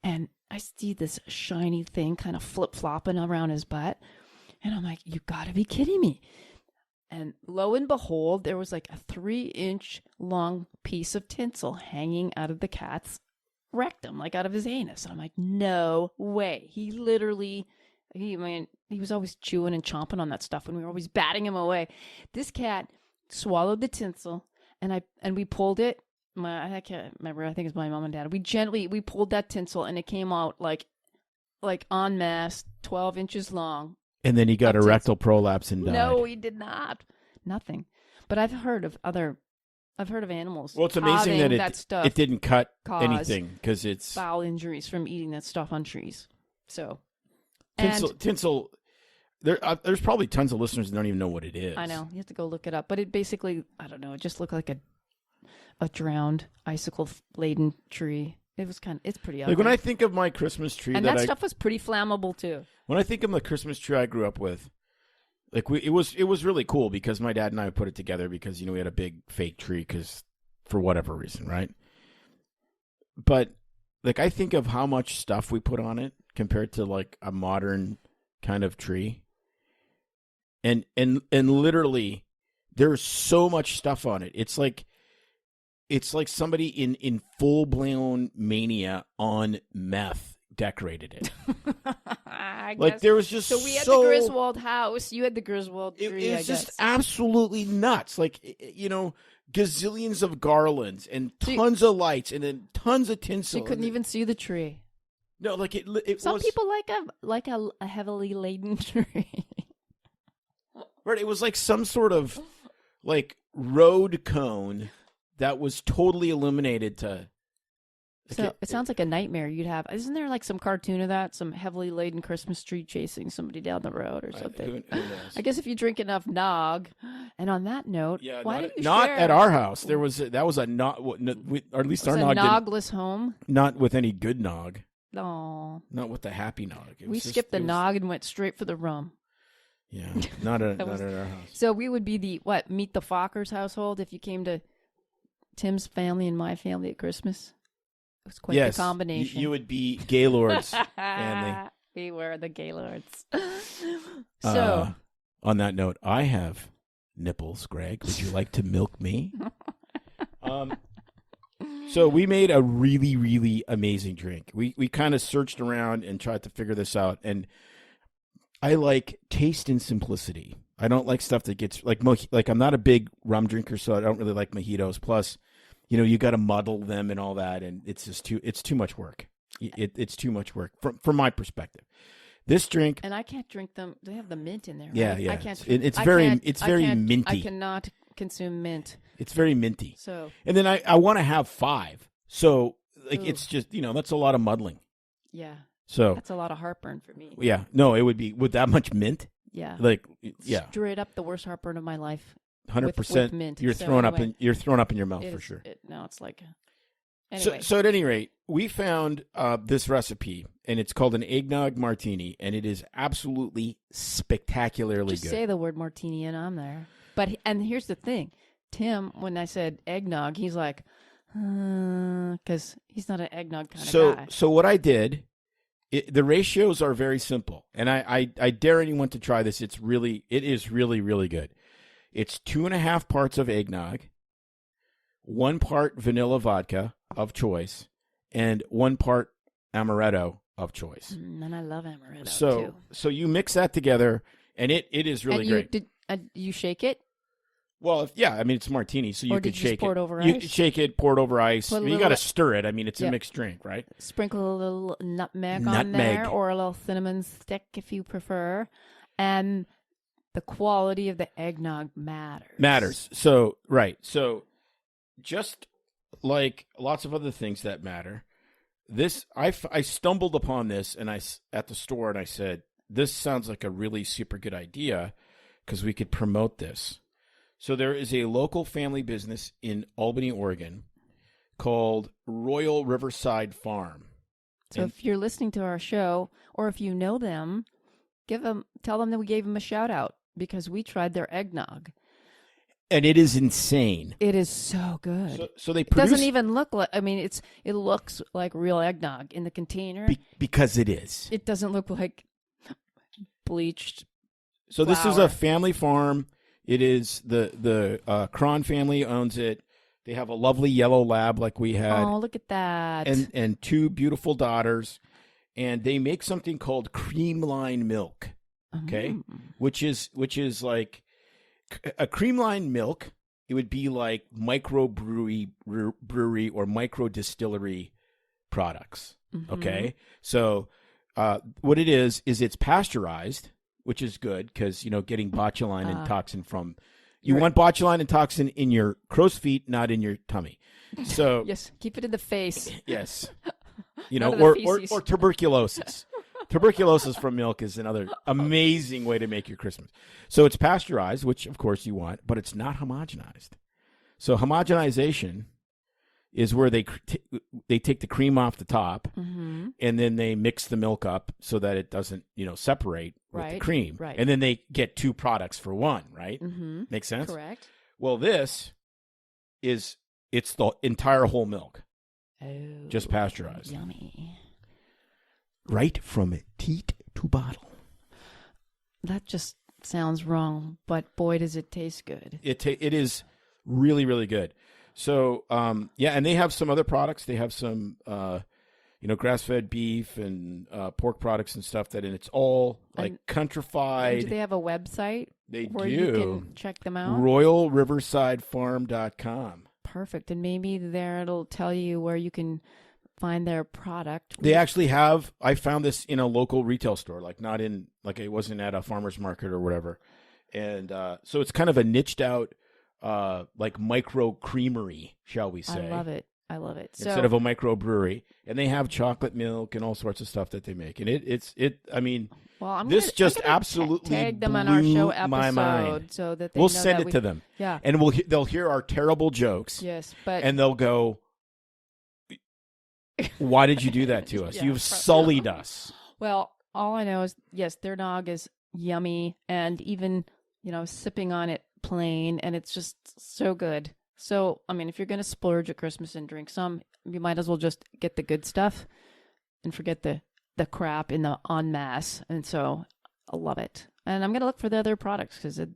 Speaker 3: and I see this shiny thing kind of flip-flopping around his butt. And I'm like, you gotta be kidding me. And lo and behold, there was like a 3-inch long piece of tinsel hanging out of the cat's rectum, like out of his anus. And I'm like, no way. He was always chewing and chomping on that stuff, and we were always batting him away. This cat swallowed the tinsel, and we pulled it. I can't remember. I think it's my mom and dad. We pulled that tinsel, and it came out like en masse, 12 inches long.
Speaker 2: And then he got a rectal prolapse and died.
Speaker 3: No, he did not. Nothing. But I've heard of animals.
Speaker 2: Well, it's amazing that it didn't cut anything because it's
Speaker 3: bowel injuries from eating that stuff on trees. So
Speaker 2: tinsel. There's probably tons of listeners that don't even know what it is.
Speaker 3: I know, you have to go look it up. But it basically, I don't know. It just looked like a drowned icicle laden tree. It's pretty ugly.
Speaker 2: Like when I think of my Christmas tree,
Speaker 3: and that stuff was pretty flammable too. When
Speaker 2: I think of the Christmas tree I grew up with, like it was really cool because my dad and I put it together because we had a big fake tree for whatever reason, right? But like I think of how much stuff we put on it compared to like a modern kind of tree, and literally there's so much stuff on it. It's like somebody in full-blown mania on meth decorated it. Like there was just
Speaker 3: so we had the Griswold house. You had the Griswold tree.
Speaker 2: It was just absolutely nuts. Like gazillions of garlands and tons of lights and then tons of tinsel.
Speaker 3: You couldn't even see the tree.
Speaker 2: No, like it
Speaker 3: Some
Speaker 2: was.
Speaker 3: people like a heavily laden tree.
Speaker 2: Right, it was like some sort of like road cone that was totally illuminated to.
Speaker 3: So it sounds like a nightmare you'd have. Isn't there like some cartoon of that? Some heavily laden Christmas tree chasing somebody down the road or something?
Speaker 2: Who knows?
Speaker 3: I guess if you drink enough nog. And on that note, why didn't you
Speaker 2: not
Speaker 3: share?
Speaker 2: At our house. That was a nog, or at least our nog.
Speaker 3: Nogless home.
Speaker 2: Not with any good nog.
Speaker 3: No.
Speaker 2: Not with the happy nog.
Speaker 3: We skipped the nog and went straight for the rum.
Speaker 2: Yeah, not at our house.
Speaker 3: So we would be Meet the Fockers household if you came to Tim's family and my family at Christmas. It was quite the combination.
Speaker 2: You would be Gaylord's family.
Speaker 3: We were the Gaylords. So,
Speaker 2: on that note, I have nipples, Greg. Would you like to milk me? So we made a really, really amazing drink. We kind of searched around and tried to figure this out. And I like taste and simplicity. I don't like stuff that gets like I'm not a big rum drinker, so I don't really like mojitos. Plus, you got to muddle them and all that, and it's too much work. It's too much work from my perspective. This drink,
Speaker 3: and I can't drink them. They have the mint in there. Right?
Speaker 2: Yeah.
Speaker 3: I can't.
Speaker 2: It's very minty.
Speaker 3: I cannot consume mint.
Speaker 2: It's very minty.
Speaker 3: So,
Speaker 2: and then I want to have 5. So it's just that's a lot of muddling.
Speaker 3: Yeah.
Speaker 2: So
Speaker 3: that's a lot of heartburn for me.
Speaker 2: Yeah. No, it would be with that much mint.
Speaker 3: Yeah. Straight up the worst heartburn of my life.
Speaker 2: 100%
Speaker 3: mint.
Speaker 2: You're thrown up in your mouth for sure.
Speaker 3: No, it's like. Anyway.
Speaker 2: So at any rate, we found this recipe, and it's called an Eggnog Martini, and it is absolutely spectacularly
Speaker 3: Just
Speaker 2: good.
Speaker 3: Say the word martini, and I'm there. And here's the thing, Tim. When I said eggnog, he's like, because he's not an eggnog kind of guy.
Speaker 2: So what I did, the ratios are very simple, and I dare anyone to try this. It is really, really good. It's 2.5 parts of eggnog, 1 part vanilla vodka of choice, and 1 part amaretto of choice.
Speaker 3: And I love amaretto
Speaker 2: too. So you mix that together, and it is really great.
Speaker 3: Did you shake it?
Speaker 2: Well, it's martini, so you could shake it.
Speaker 3: Pour it over
Speaker 2: ice?
Speaker 3: You
Speaker 2: could shake it, pour it over ice. You got to stir it. It's a mixed drink, right?
Speaker 3: Sprinkle a little nutmeg on there, or a little cinnamon stick if you prefer, and the quality of the eggnog matters. So, right. So, just like lots of other things that matter, this I stumbled upon this at the store, and I said, this sounds like a really super good idea because we could promote this. So there is a local family business in Albany, Oregon called Royal Riverside Farm. So if you're listening to our show, or if you know them, tell them that we gave them a shout out because we tried their eggnog.
Speaker 2: And it is insane.
Speaker 3: It is so good.
Speaker 2: So they
Speaker 3: It doesn't even look like. It looks like real eggnog in the container
Speaker 2: because it is.
Speaker 3: It doesn't look like bleached.
Speaker 2: So
Speaker 3: flour.
Speaker 2: This is a family farm. It is the Cron family owns it. They have a lovely yellow lab like we had.
Speaker 3: Oh, look at that!
Speaker 2: And 2 beautiful daughters, and they make something called cream line milk. Okay, which is like. a creamline milk, it would be like brewery or micro distillery products.
Speaker 3: Mm-hmm.
Speaker 2: Okay, so what it is it's pasteurized, which is good because getting botuline and toxin from you want botuline and toxin in your crow's feet, not in your tummy. So
Speaker 3: yes, keep it in the face.
Speaker 2: Yes, or tuberculosis. Tuberculosis from milk is another amazing way to make your Christmas. So it's pasteurized, which of course you want, but it's not homogenized. So homogenization is where they take the cream off the top,
Speaker 3: mm-hmm.
Speaker 2: and then they mix the milk up so that it doesn't separate with the cream,
Speaker 3: right.
Speaker 2: and then they get two products for one, right?
Speaker 3: Mm-hmm.
Speaker 2: Makes sense?
Speaker 3: Correct.
Speaker 2: Well, it's the entire whole milk, just pasteurized.
Speaker 3: Yummy.
Speaker 2: Right from teat to bottle.
Speaker 3: That just sounds wrong, but boy, does it taste good.
Speaker 2: It is really, really good. So, and they have some other products. They have some, grass-fed beef and pork products and stuff and it's all like countrified.
Speaker 3: Do they have a website?
Speaker 2: They
Speaker 3: where
Speaker 2: do.
Speaker 3: You can check them out?
Speaker 2: RoyalRiversideFarm.com.
Speaker 3: Perfect. And maybe there it'll tell you where you can find their product.
Speaker 2: They actually have, I found this in a local retail store, it wasn't at a farmer's market or whatever. And so it's kind of a niched out, micro creamery, shall we say.
Speaker 3: I love it.
Speaker 2: Instead of a micro brewery. And they have chocolate milk and all sorts of stuff that they make. And I'm absolutely
Speaker 3: tag them
Speaker 2: blew
Speaker 3: on our show episode
Speaker 2: my mind.
Speaker 3: So that they
Speaker 2: we'll
Speaker 3: know
Speaker 2: send
Speaker 3: that
Speaker 2: it to them.
Speaker 3: Yeah.
Speaker 2: And they'll hear our terrible jokes.
Speaker 3: Yes, but
Speaker 2: and they'll go, why did you do that to us?
Speaker 3: Yeah,
Speaker 2: You've sullied us.
Speaker 3: Well, all I know is, yes, their nog is yummy, and even, sipping on it plain, and it's just so good. So, if you're going to splurge at Christmas and drink some, you might as well just get the good stuff and forget the crap in the en masse. And so I love it. And I'm going to look for the other products because it's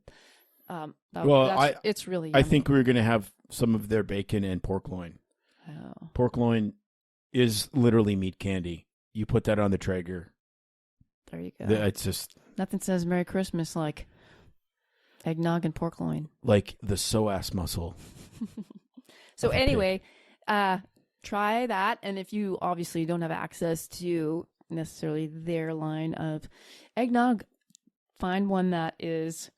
Speaker 3: really yummy.
Speaker 2: I think we're going to have some of their bacon and pork loin.
Speaker 3: Oh.
Speaker 2: Pork loin is literally meat candy. You put that on the Traeger.
Speaker 3: There you go.
Speaker 2: It's just
Speaker 3: nothing says Merry Christmas like eggnog and pork loin.
Speaker 2: Like the psoas muscle.
Speaker 3: So anyway, try that. And if you obviously don't have access to necessarily their line of eggnog, find one that is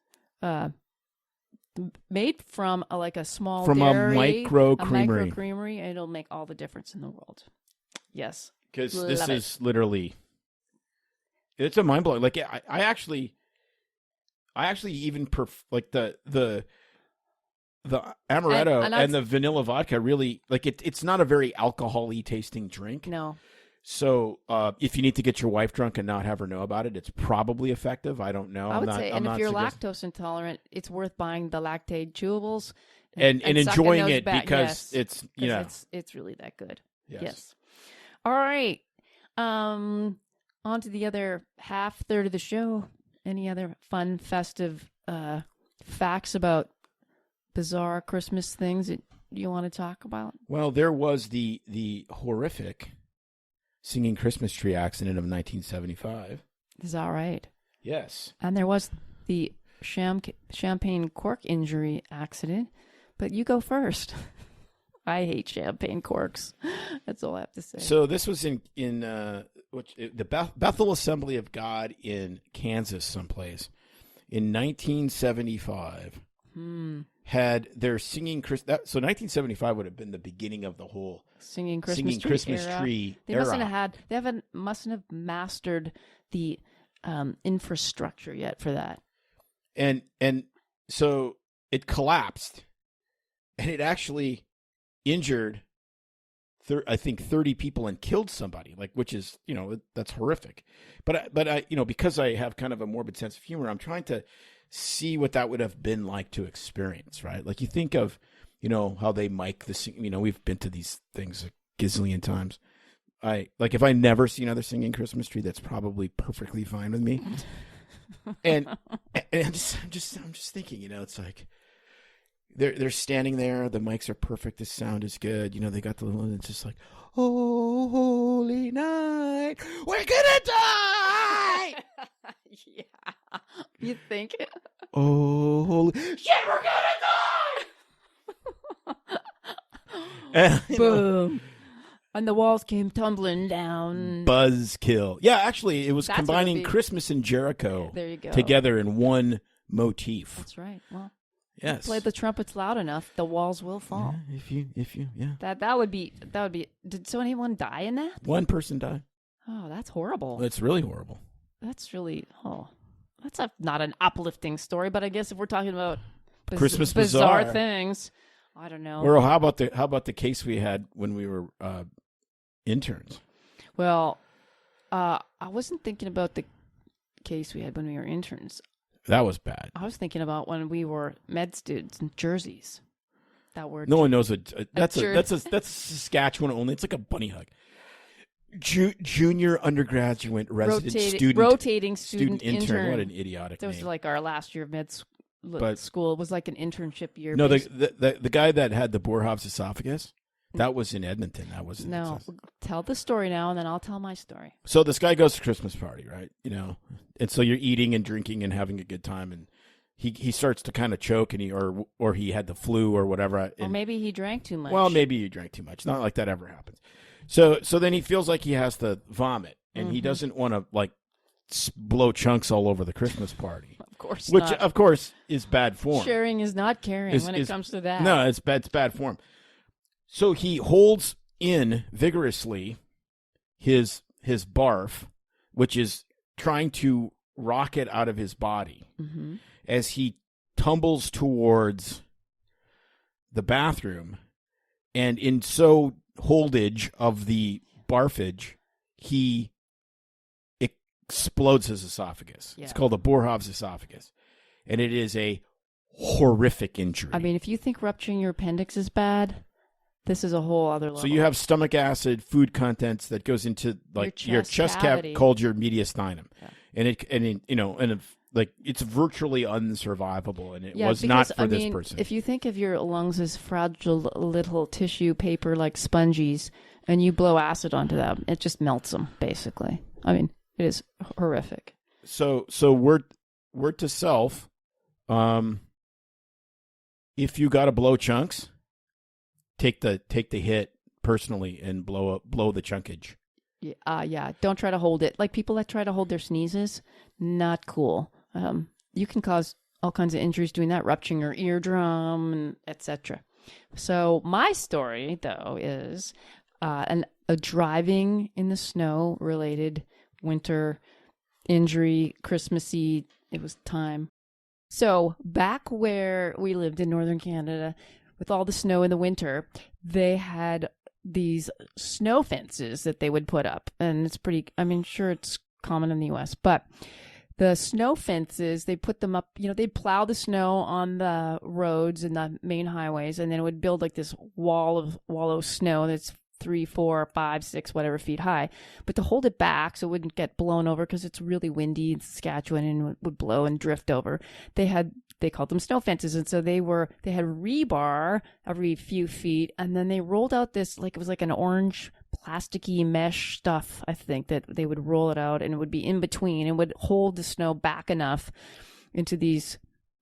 Speaker 3: made from a small dairy,
Speaker 2: a micro creamery.
Speaker 3: And it'll make all the difference in the world. Yes.
Speaker 2: Because this is literally, it's a mind blowing. Like I actually even the amaretto and the vanilla vodka really it's not a very alcohol-y tasting drink.
Speaker 3: No.
Speaker 2: So if you need to get your wife drunk and not have her know about it, it's probably effective. I don't know.
Speaker 3: I would say, and if you're lactose intolerant, it's worth buying the Lactaid chewables
Speaker 2: and enjoying it because it's
Speaker 3: it's really that good.
Speaker 2: Yes.
Speaker 3: All right. On to the other third of the show. Any other fun, festive facts about bizarre Christmas things that you want to talk about?
Speaker 2: Well, there was the horrific singing Christmas tree accident of 1975.
Speaker 3: Is that right?
Speaker 2: Yes.
Speaker 3: And there was the champagne cork injury accident, but you go first. I hate champagne corks. That's all I have to say.
Speaker 2: So this was in the Bethel Assembly of God in Kansas, someplace, in 1975. Had their singing Christmas. So 1975 would have been the beginning of the whole
Speaker 3: singing Christmas tree
Speaker 2: era.
Speaker 3: They mustn't have mastered the infrastructure yet for that.
Speaker 2: And so it collapsed, and it actually injured, I think 30 people and killed somebody. Which is that's horrific. But I because I have kind of a morbid sense of humor, I'm trying to see what that would have been like to experience, right? Like you think of, how they mic the, we've been to these things a gazillion times. If I never see another singing Christmas tree, that's probably perfectly fine with me. and I'm just thinking, it's like they're standing there, the mics are perfect, the sound is good, they got the little, it's just like, oh, holy night, we're gonna die.
Speaker 3: Yeah. You think?
Speaker 2: Oh, holy shit, we're gonna die! And, you know,
Speaker 3: Boom. And the walls came tumbling down.
Speaker 2: buzzkill. Yeah, actually, it was
Speaker 3: That's what it'd
Speaker 2: combining
Speaker 3: be.
Speaker 2: Christmas and Jericho
Speaker 3: There you go.
Speaker 2: together in one motif.
Speaker 3: That's right. Well,
Speaker 2: Yes.
Speaker 3: play the trumpets loud enough, the walls will fall.
Speaker 2: Yeah, if you, yeah.
Speaker 3: That would be. Did anyone die in that?
Speaker 2: One person died.
Speaker 3: Oh, that's horrible.
Speaker 2: It's really horrible.
Speaker 3: That's really. Oh, that's not an uplifting story. But I guess if we're talking about
Speaker 2: Christmas
Speaker 3: bizarre
Speaker 2: Bazaar.
Speaker 3: things, I don't know.
Speaker 2: Or how about the case we had when we were interns?
Speaker 3: Well, I wasn't thinking about the case we had when we were interns.
Speaker 2: That was bad.
Speaker 3: I was thinking about when we were med students in jerseys. That word.
Speaker 2: No one knows that's
Speaker 3: jer-
Speaker 2: a Saskatchewan only. It's like a bunny hug. Junior undergraduate resident
Speaker 3: rotating student
Speaker 2: intern. What an idiotic
Speaker 3: That was
Speaker 2: name.
Speaker 3: like our last year of school. It was like an internship year.
Speaker 2: No, the guy that had the Boerhaav's esophagus, that was in Edmonton. That was
Speaker 3: No, tell the story now, and then I'll tell my story.
Speaker 2: So this guy goes to Christmas party, right? You know, and so you're eating and drinking and having a good time, and he starts to kind of choke, and he had the flu or whatever.
Speaker 3: Or
Speaker 2: And,
Speaker 3: maybe he drank too much.
Speaker 2: well, maybe he drank too much. Not like that ever happens. So then he feels like he has to vomit, and he doesn't want to like blow chunks all over the Christmas party.
Speaker 3: Of course
Speaker 2: Which,
Speaker 3: not.
Speaker 2: of course, is bad form.
Speaker 3: Sharing is not caring when it comes to that.
Speaker 2: No, it's bad form. So he holds in vigorously his barf, which is trying to rocket out of his body as he tumbles towards the bathroom, and in so holdage of the barfage, he explodes his esophagus.
Speaker 3: Yeah.
Speaker 2: It's called a Boerhaav's esophagus, and it is a horrific injury.
Speaker 3: I mean, if you think rupturing your appendix is bad, this is a whole other level.
Speaker 2: So you have stomach acid, food contents that goes into like your chest cavity called your mediastinum, and it's virtually unsurvivable, and it was not for this person.
Speaker 3: If you think of your lungs as fragile little tissue paper like sponges, and you blow acid onto them, it just melts them. Basically, I mean, it is horrific.
Speaker 2: So word to self, if you got to blow chunks, take the hit personally and blow the chunkage.
Speaker 3: Yeah. Don't try to hold it. Like people that try to hold their sneezes, not cool. You can cause all kinds of injuries doing that, rupturing your eardrum, and etc. So my story, though, is a driving in the snow related winter injury, Christmassy. It was time. So back where we lived in northern Canada, with all the snow in the winter, they had these snow fences that they would put up. And it's sure it's common in the U.S., but the snow fences, they put them up, they'd plow the snow on the roads and the main highways, and then it would build like this wall of snow that's 3, 4, 5, 6, whatever feet high. But to hold it back so it wouldn't get blown over, because it's really windy in Saskatchewan and it would blow and drift over, they called them snow fences. And so they had rebar every few feet, and then they rolled out this, it was like an orange plasticky mesh stuff, I think, that they would roll it out, and it would be in between and would hold the snow back enough into these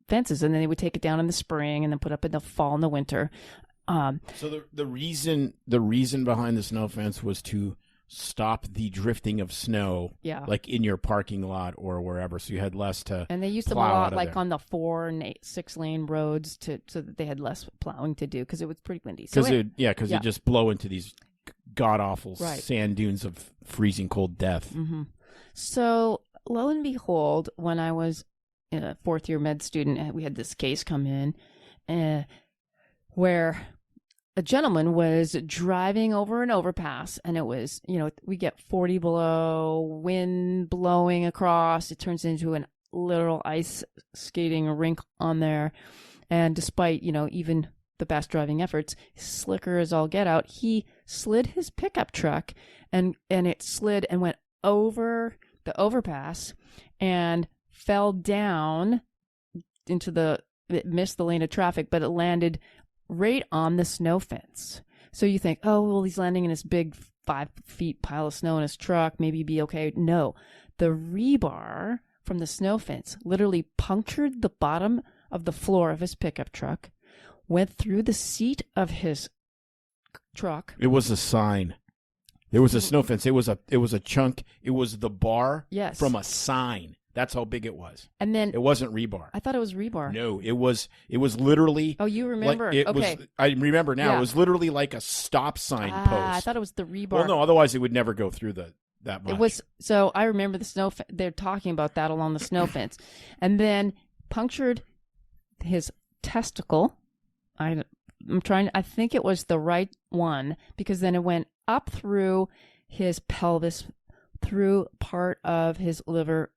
Speaker 3: fences, and then they would take it down in the spring and then put up in the fall and the winter.
Speaker 2: So the reason behind the snow fence was to stop the drifting of snow, like in your parking lot or wherever, so you had less to. And
Speaker 3: they used them a lot, like on the 4 and 6 lane roads, so that they had less plowing to do because it was pretty windy.
Speaker 2: Because you just blow into these god awful sand dunes of freezing cold death.
Speaker 3: Mm-hmm. So lo and behold, when I was a 4th year med student, we had this case come in where a gentleman was driving over an overpass, and it was, we get 40 below, wind blowing across. It turns into a literal ice skating rink on there. And despite, even the best driving efforts, slicker as all get out, he slid his pickup truck and it slid and went over the overpass and fell down it missed the lane of traffic, but it landed right on the snow fence. So you think, oh, well, he's landing in this big 5 feet pile of snow in his truck. Maybe he'd be okay. No, the rebar from the snow fence, literally punctured the bottom of the floor of his pickup truck, went through the seat of his truck.
Speaker 2: It was a sign. There was a snow fence. It was a chunk. It was the bar from a sign. That's how big it was.
Speaker 3: And then
Speaker 2: it wasn't rebar.
Speaker 3: I thought it was rebar.
Speaker 2: No, it was literally.
Speaker 3: Oh, you remember?
Speaker 2: Okay. I remember now.
Speaker 3: Yeah.
Speaker 2: It was literally like a stop sign post.
Speaker 3: I thought it was the rebar.
Speaker 2: Well, no, otherwise it would never go through that much.
Speaker 3: It was, so I remember they're talking about that along the snow fence. And then punctured his testicle. I think it was the right one, because then it went up through his pelvis, through part of his liver,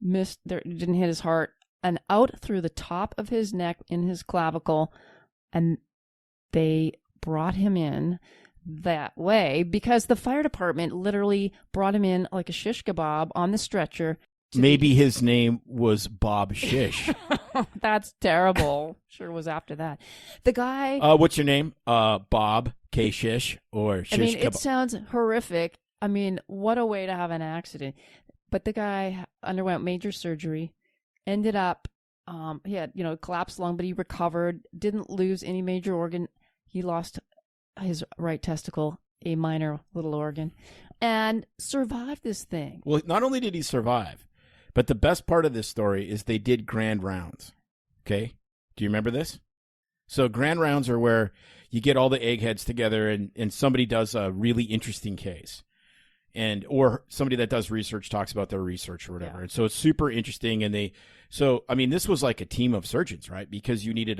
Speaker 3: didn't hit his heart, and out through the top of his neck in his clavicle. And they brought him in that way because the fire department literally brought him in like a shish kebab on the stretcher.
Speaker 2: Maybe his name was Bob Shish.
Speaker 3: That's terrible. Sure was after that. The guy.
Speaker 2: What's your name? Bob K. Shish or Shish
Speaker 3: I mean,
Speaker 2: Kebab?
Speaker 3: it sounds horrific. I mean, what a way to have an accident. But the guy underwent major surgery, ended up, he had, collapsed lung, but he recovered, didn't lose any major organ. He lost his right testicle, a minor little organ, and survived this thing.
Speaker 2: Well, not only did he survive, but the best part of this story is they did grand rounds. Okay? Do you remember this? So grand rounds are where you get all the eggheads together and somebody does a really interesting case. Or somebody that does research talks about their research or whatever. Yeah. And so it's super interesting. And this was like a team of surgeons, right? Because you needed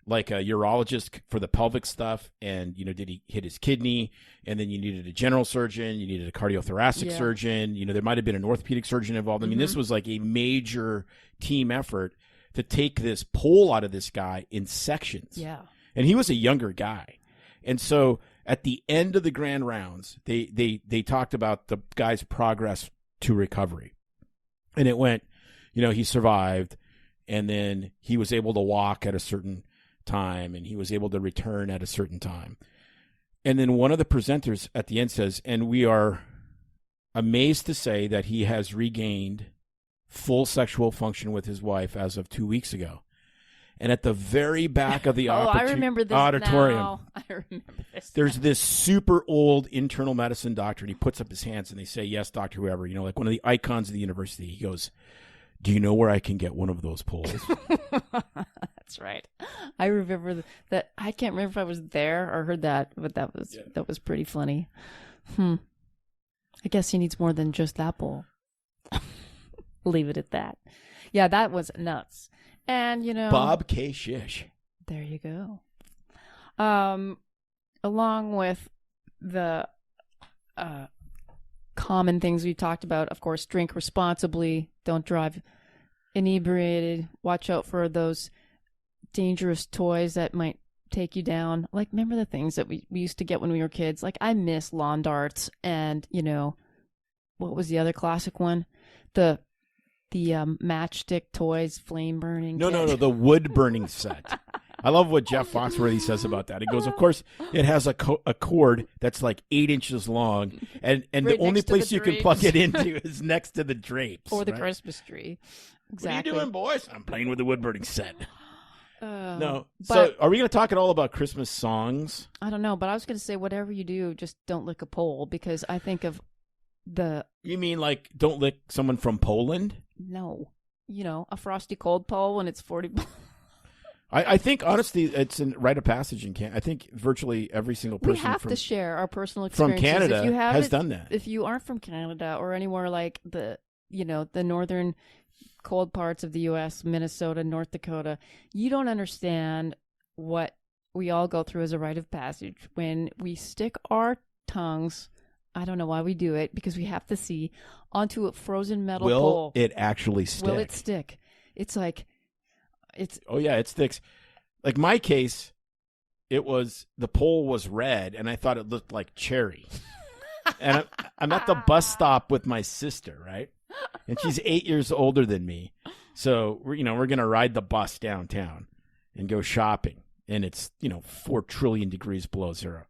Speaker 2: like a urologist for the pelvic stuff. And, did he hit his kidney? And then you needed a general surgeon. You needed a cardiothoracic surgeon. There might've been an orthopedic surgeon involved. I mean, this was like a major team effort to take this pole out of this guy in sections.
Speaker 3: Yeah.
Speaker 2: And he was a younger guy. And so at the end of the grand rounds, they talked about the guy's progress to recovery. And it went, he survived, and then he was able to walk at a certain time, and he was able to return at a certain time. And then one of the presenters at the end says, and we are amazed to say that he has regained full sexual function with his wife as of 2 weeks ago. And at the very back of the
Speaker 3: I remember this
Speaker 2: auditorium,
Speaker 3: now. I remember this.
Speaker 2: There's this super old internal medicine doctor, and he puts up his hands, and they say, yes, Dr. Whoever, like one of the icons of the university. He goes, do you know where I can get one of those poles?
Speaker 3: That's right. I remember that. I can't remember if I was there or heard that, but that was pretty funny. I guess he needs more than just that pole. Leave it at that. Yeah, that was nuts. And,
Speaker 2: Bob K. Shish.
Speaker 3: There you go. Along with the common things we talked about, of course, drink responsibly, don't drive inebriated, watch out for those dangerous toys that might take you down. Like, remember the things that we used to get when we were kids? Like, I miss lawn darts and, what was the other classic one? The matchstick toys, flame burning.
Speaker 2: No, the wood burning set. I love what Jeff Foxworthy says about that. He goes, of course, it has a cord that's like 8 inches long, and right, the only place you can plug it into is next to the drapes.
Speaker 3: Or the Christmas tree. Exactly.
Speaker 2: What are you doing, boys? I'm playing with the wood burning set. No. So are we going to talk at all about Christmas songs?
Speaker 3: I don't know, but I was going to say, whatever you do, just don't lick a pole, because I think of
Speaker 2: You mean like don't lick someone from Poland?
Speaker 3: No. A frosty cold pole when it's 40.
Speaker 2: I think, honestly, it's a rite of passage in Canada. I think virtually every single person
Speaker 3: we have to share our personal experiences.
Speaker 2: From Canada has done that.
Speaker 3: If you aren't from Canada or anywhere like the northern cold parts of the U.S., Minnesota, North Dakota, you don't understand what we all go through as a rite of passage when we stick our tongues, I don't know why we do it, because we have to see, onto a frozen metal pole.
Speaker 2: Will it actually stick?
Speaker 3: Will it stick? It's like,
Speaker 2: Oh, yeah, it sticks. Like my case, the pole was red, and I thought it looked like cherry. And I'm at the bus stop with my sister, right? And she's 8 years older than me. So, we're going to ride the bus downtown and go shopping. And it's, 4 trillion degrees below zero.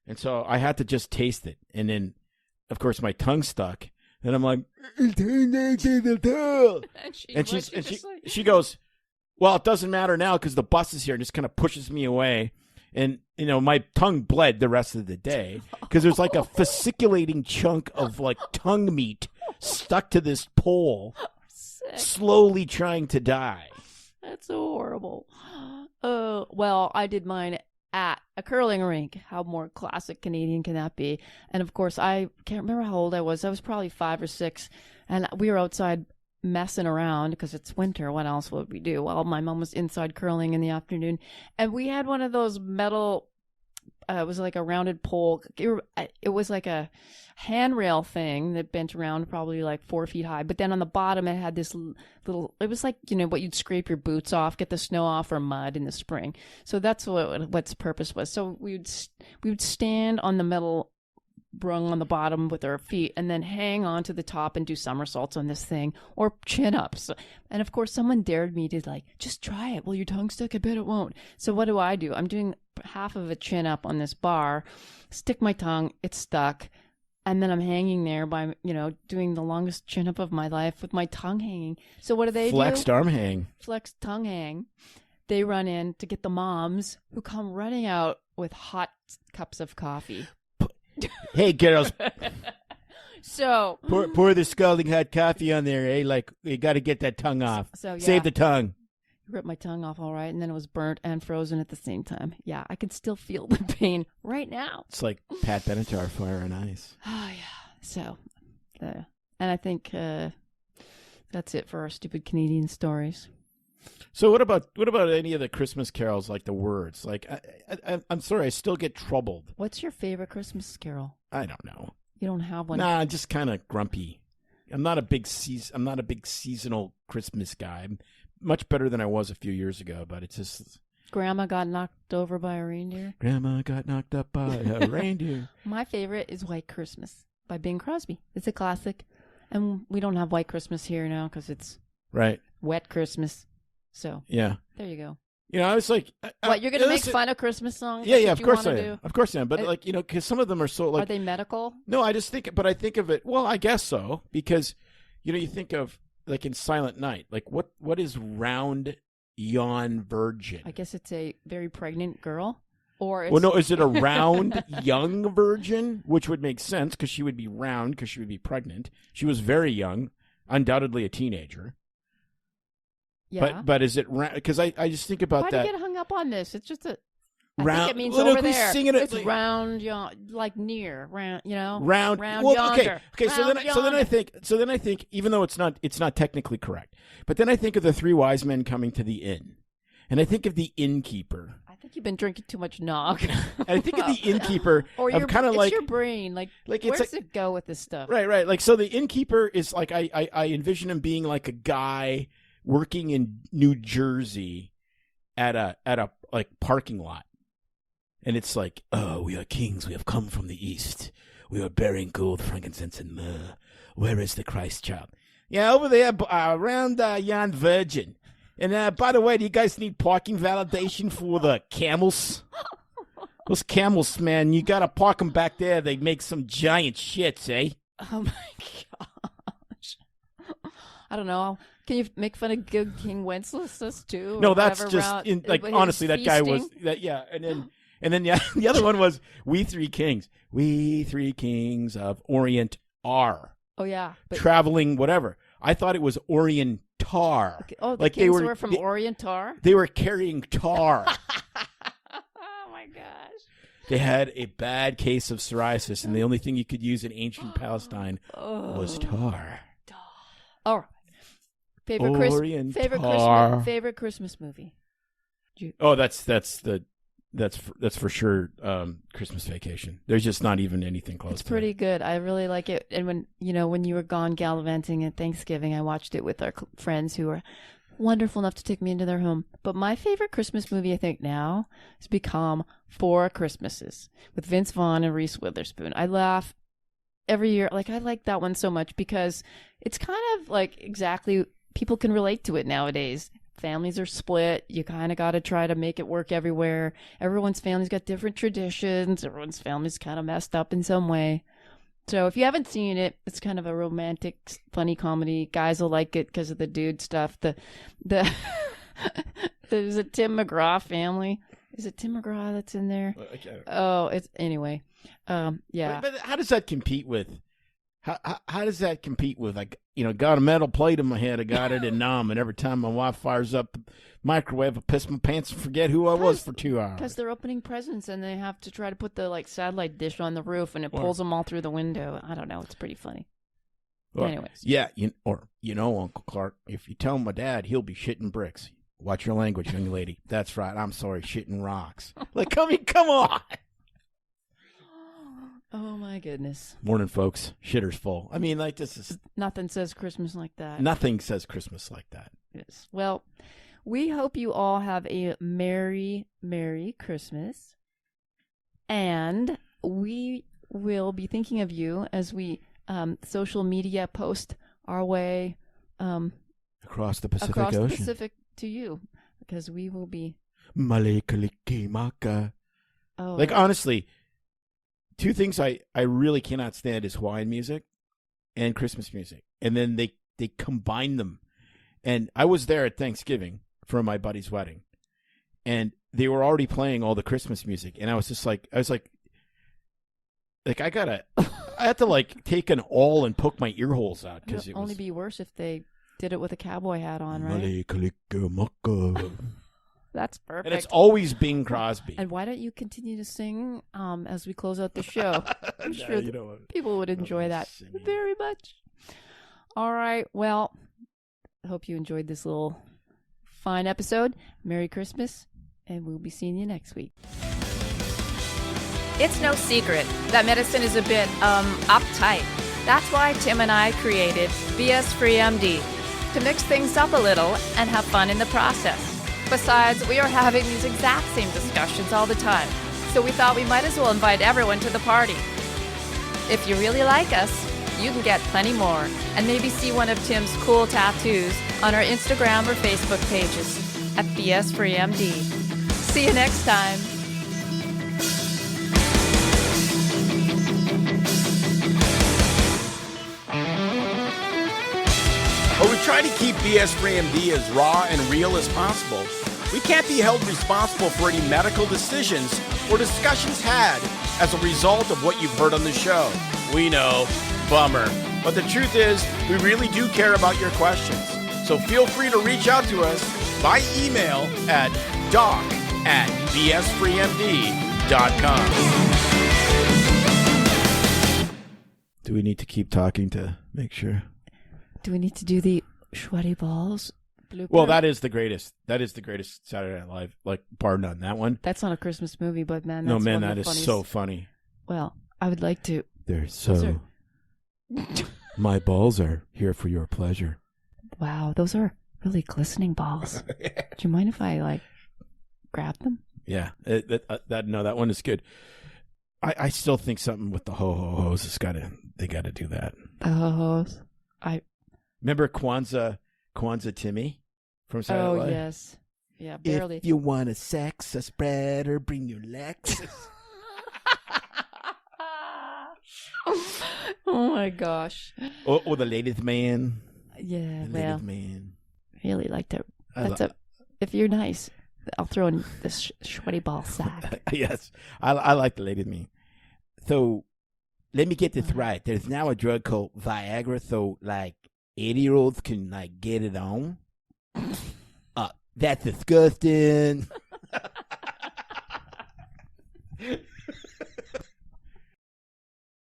Speaker 2: And so I had to just taste it. And then, of course, my tongue stuck. And I'm like, she goes, well, it doesn't matter now because the bus is here, and just kind of pushes me away. And, my tongue bled the rest of the day because there's like a fasciculating chunk of like tongue meat stuck to this pole, slowly trying to die.
Speaker 3: That's so horrible. Well, I did mine at a curling rink. How more classic Canadian can that be? And of course, I can't remember how old I was. I was probably 5 or 6, and we were outside messing around because it's winter. What else would we do? Well, my mom was inside curling in the afternoon, and we had one of those metal. It was like a rounded pole. It was like a handrail thing that bent around, probably like 4 feet high. But then on the bottom, it had this little. It was like what you'd scrape your boots off, get the snow off, or mud in the spring. So that's what its purpose was. So we would stand on the metal brung on the bottom with our feet and then hang on to the top and do somersaults on this thing or chin ups. And of course, someone dared me to just try it. Will your tongue stick? I bet it won't. So what do? I'm doing half of a chin up on this bar, stick my tongue, it's stuck. And then I'm hanging there by, doing the longest chin up of my life with my tongue hanging. So what do they do?
Speaker 2: Flexed arm hang.
Speaker 3: Flexed tongue hang. They run in to get the moms who come running out with hot cups of coffee.
Speaker 2: Hey, girls.
Speaker 3: So
Speaker 2: pour the scalding hot coffee on there, eh? Like, you got to get that tongue off.
Speaker 3: So, yeah.
Speaker 2: Save the tongue.
Speaker 3: Ripped my tongue off all right, and then it was burnt and frozen at the same time. Yeah, I can still feel the pain right now.
Speaker 2: It's like Pat Benatar, Fire and Ice.
Speaker 3: Oh, yeah. So, and I think that's it for our stupid Canadian stories.
Speaker 2: So what about any of the Christmas carols, like the words? Like, I'm sorry, I still get troubled.
Speaker 3: What's your favorite Christmas carol?
Speaker 2: I don't know.
Speaker 3: You don't have one?
Speaker 2: Nah, I'm just kind of grumpy. I'm not a big seasonal Christmas guy. I'm much better than I was a few years ago, but it's just...
Speaker 3: Grandma got knocked over by a reindeer?
Speaker 2: Grandma got knocked up by a reindeer.
Speaker 3: My favorite is White Christmas by Bing Crosby. It's a classic. And we don't have White Christmas here now because it's
Speaker 2: right.
Speaker 3: Wet Christmas. So
Speaker 2: yeah,
Speaker 3: there you go.
Speaker 2: I was like,
Speaker 3: what, you're gonna make fun of Christmas songs?
Speaker 2: Yeah, of course I am. Of course I am. But because some of them are so like,
Speaker 3: are they medical?
Speaker 2: No, I think of it. Well, I guess so because, you think of like in Silent Night, like what is round yawn virgin?
Speaker 3: I guess it's a very pregnant girl, or it's...
Speaker 2: well, no, is it a round young virgin? Which would make sense because she would be round because she would be pregnant. She was very young, undoubtedly a teenager.
Speaker 3: Yeah.
Speaker 2: But is it round? Because I just think about that.
Speaker 3: Why do you get hung up on this? It's just a...
Speaker 2: round,
Speaker 3: I think it means over there. It's
Speaker 2: like,
Speaker 3: round, like near, round,
Speaker 2: round
Speaker 3: well, yonder.
Speaker 2: Okay. So then I think, even though it's not technically correct, but then I think of the 3 wise men coming to the inn, and I think of the innkeeper.
Speaker 3: I think you've been drinking too much nog.
Speaker 2: I think of the innkeeper.
Speaker 3: Or
Speaker 2: kind of like
Speaker 3: your brain. Like where does it go with this stuff?
Speaker 2: Right. Like, so the innkeeper is like, I envision him being like a guy working in New Jersey at a like parking lot. And it's like, oh, we are kings. We have come from the east. We are bearing gold, frankincense, and myrrh. Where is the Christ child? Yeah, over there around yon virgin. And by the way, do you guys need parking validation for the camels? Those camels, man, you got to park them back there. They make some giant shits, eh?
Speaker 3: Oh, my gosh. I don't know. Can you make fun of Good King Wenceslas, too?
Speaker 2: No, that's just, honestly, that guy was, and then the other one was We Three Kings. We Three Kings of Orient are.
Speaker 3: Oh, yeah.
Speaker 2: Traveling whatever. I thought it was Orient tar.
Speaker 3: Okay. Oh, the kings were from Orient tar?
Speaker 2: They were carrying tar.
Speaker 3: Oh, my gosh.
Speaker 2: They had a bad case of psoriasis, and the only thing you could use in ancient Palestine was tar.
Speaker 3: All right. Favorite Christmas movie?
Speaker 2: Oh, that's for sure. Christmas Vacation. There's just not even anything close.
Speaker 3: It's pretty good. I really like it. And when you were gone gallivanting at Thanksgiving, I watched it with our friends who were wonderful enough to take me into their home. But my favorite Christmas movie, I think now, has become Four Christmases with Vince Vaughn and Reese Witherspoon. I laugh every year. Like, I like that one so much because it's kind of like exactly... people can relate to it nowadays. Families are split. You kind of got to try to make it work everywhere. Everyone's family's got different traditions. Everyone's family's kind of messed up in some way. So if you haven't seen it, it's kind of a romantic, funny comedy. Guys will like it because of the dude stuff. The there's a Tim McGraw family. Is it Tim McGraw that's in there? Oh, it's anyway. Yeah.
Speaker 2: But how does that compete with? How does that compete with, like, got a metal plate in my head, I got it in Nam, and every time my wife fires up the microwave, I piss my pants and forget who I was for 2 hours.
Speaker 3: Because they're opening presents and they have to try to put the satellite dish on the roof and it pulls them all through the window. I don't know. It's pretty funny. Anyways.
Speaker 2: Yeah, Uncle Clark, if you tell my dad, he'll be shitting bricks. Watch your language, young lady. That's right. I'm sorry, shitting rocks. Like, come on.
Speaker 3: Oh, my goodness.
Speaker 2: Morning, folks. Shitter's full. I mean, like, this is...
Speaker 3: Nothing says Christmas like that.
Speaker 2: Nothing says Christmas like that.
Speaker 3: Yes. Well, we hope you all have a Merry, Merry Christmas. And we will be thinking of you as we social media post our way...
Speaker 2: across the Pacific
Speaker 3: Ocean.
Speaker 2: Ocean.
Speaker 3: The Pacific to you. Because we will be...
Speaker 2: Malekalikimaka.
Speaker 3: Oh.
Speaker 2: Like, honestly... Two things I really cannot stand is Hawaiian music and Christmas music. And then they combine them. And I was there at Thanksgiving for my buddy's wedding. And they were already playing all the Christmas music. And I was just like, I had to take an awl and poke my ear holes out.
Speaker 3: It would only be worse if they did it with a cowboy hat on, right? That's perfect.
Speaker 2: And it's always Bing Crosby.
Speaker 3: And why don't you continue to sing as we close out the show? I'm sure people would enjoy that very much. All right. Well, I hope you enjoyed this little fine episode. Merry Christmas, and we'll be seeing you next week.
Speaker 4: It's no secret that medicine is a bit uptight. That's why Tim and I created BS Free MD to mix things up a little and have fun in the process. Besides, we are having these exact same discussions all the time, so we thought we might as well invite everyone to the party. If you really like us, you can get plenty more, and maybe see one of Tim's cool tattoos on our Instagram or Facebook pages at BSFreeMD. See you next time.
Speaker 5: But we try to keep BS Free MD as raw and real as possible. We can't be held responsible for any medical decisions or discussions had as a result of what you've heard on the show. We know, bummer. But the truth is, we really do care about your questions. So feel free to reach out to us by email at doc@bsfreemd.com.
Speaker 2: Do we need to keep talking to make sure?
Speaker 3: Do we need to do the sweaty balls blooper?
Speaker 2: Well, that is the greatest. That is the greatest Saturday Night Live, bar none. That one.
Speaker 3: That's not a Christmas movie, but man,
Speaker 2: that's
Speaker 3: one
Speaker 2: that
Speaker 3: of the
Speaker 2: is
Speaker 3: funniest.
Speaker 2: so funny.
Speaker 3: Well, I would like to.
Speaker 2: They're so. My balls are here for your pleasure.
Speaker 3: Wow, those are really glistening balls. Do you mind if I grab them?
Speaker 2: Yeah, that one is good. I still think something with the ho-ho-hos they got to do that.
Speaker 3: The ho-hos.
Speaker 2: Remember Kwanzaa Timmy from Saturday Night Live?
Speaker 3: Oh, yes. Yeah, barely.
Speaker 2: If you want a sex, a spreader, bring your Lexus.
Speaker 3: Oh, my gosh.
Speaker 2: Or the ladies' man.
Speaker 3: Yeah,
Speaker 2: the
Speaker 3: well.
Speaker 2: ladies' man.
Speaker 3: Really like to. If you're nice, I'll throw in this sweaty ball sack.
Speaker 2: Yes, I like the ladies' man. So, let me get this right. There's now a drug called Viagra, so 80-year-olds can get it on. That's disgusting.